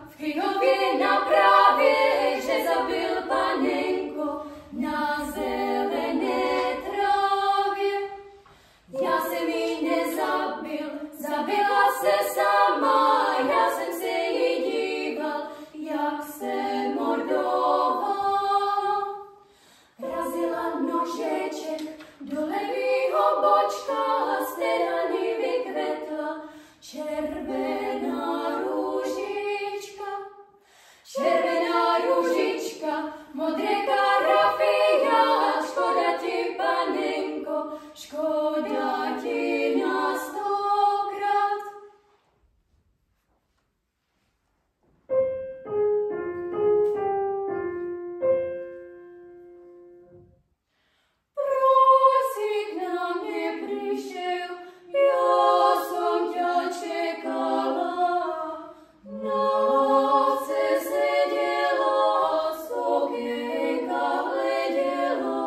v knihově na právě, že zabil panenko na zelené trávě. Já jsem ji nezabil, zabila se sama, já jsem se jí díval, jak se mordovala. Razila nožeček do levýho bočka, z té rany vykvetla červená růžička. Červená růžička, modré karafia, škoda ti, panenko, škoda ti na 100krát. Proč si k nám neprišiel, ja som ťa čekala. Na ovce sedela, z okienka hledela,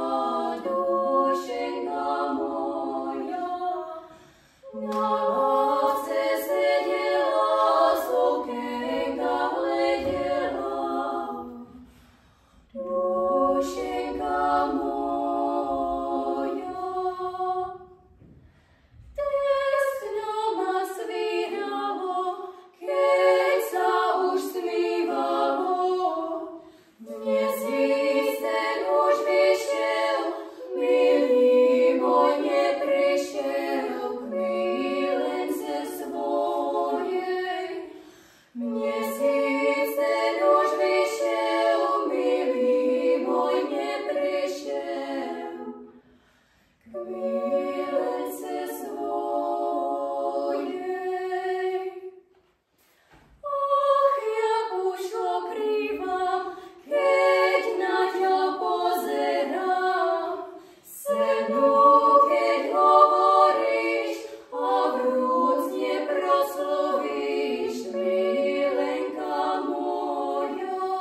dušenka moja. Na ovce sedela, z okienka hledela, dušenka moja. Tesno ma svíralo, keď sa už smívalo. Dnes sen už vyšiel, milý môj neprišiel k milence svojej. Dnes sen už vyšiel, milý môj neprišiel k milence svojej. Och, jak už okrývam, keď na ťa pozerám. Se mnou, keď hovoríš a vrúcne proslovíš, milenka moja.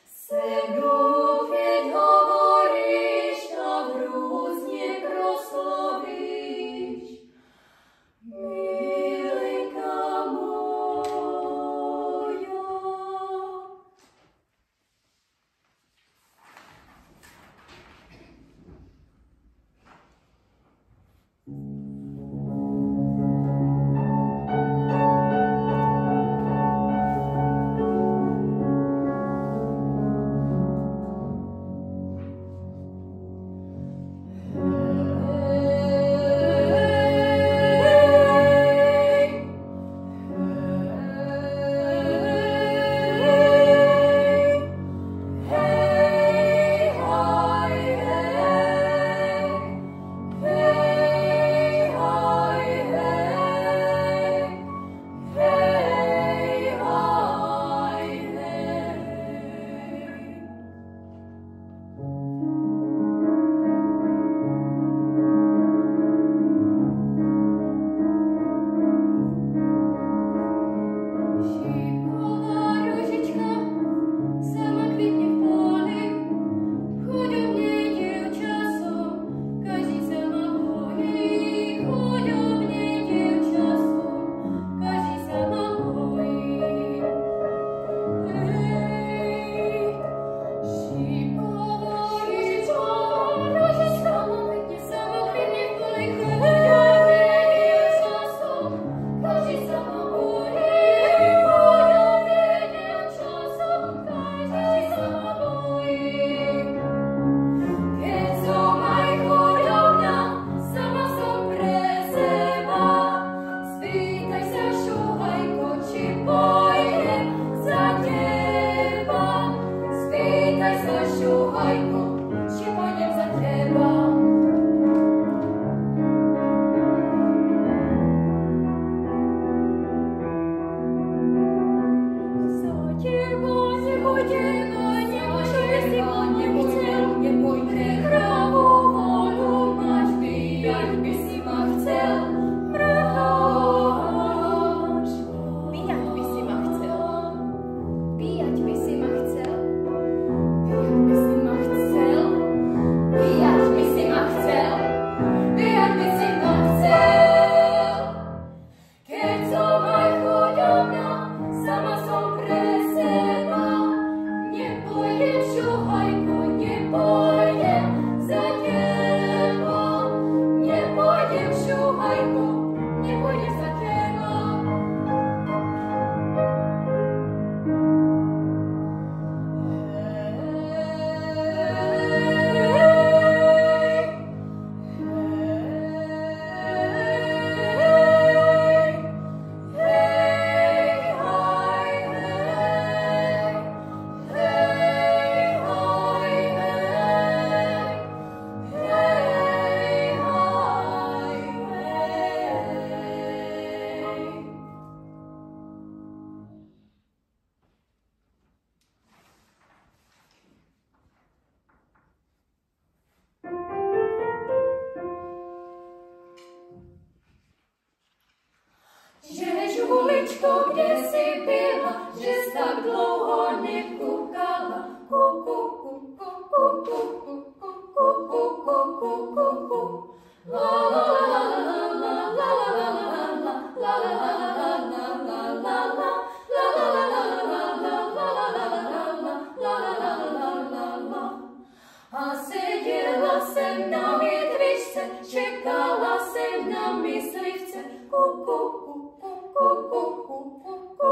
Se mnou, keď hovoríš a vrúcne proslovíš, milenka moja. Šípková ružička sama kvitne v poli, chudobne dievčasom, každý sa ma bojí. Chudobne dievčasom, každý sa ma bojí. Hej, šípková ružička sama kvitne v poli, chudobne dievčasom, každý sa ma bojí. Keď som aj chudobná, sama som pre seba. Spýtaj sa, šuhajko, či pôjdem za teba. Spýtaj sa, šuhajko, či pôjdem za teba. Za teba nebudem, čo by si ma nechcel, nepojde pravú voľu mať, býjať by si ma chcel, mráž. Býjať by si ma chcel, býjať by si ma chcel, býjať by si ma chcel, býjať by si ma chcel, býjať by si ma chcel. Keď som aj chudobná, sama som pre Babičko, kde si byla, že jsi tak dlouho nekukala? Kuku, kuku, kuku, kuku, kuku, kuku, kuku. La la la la la la la la la la la. A seděla jsem na větvičce, čekala jsem na myslivce. Kuku, kuku, kuku, kuku, kuku.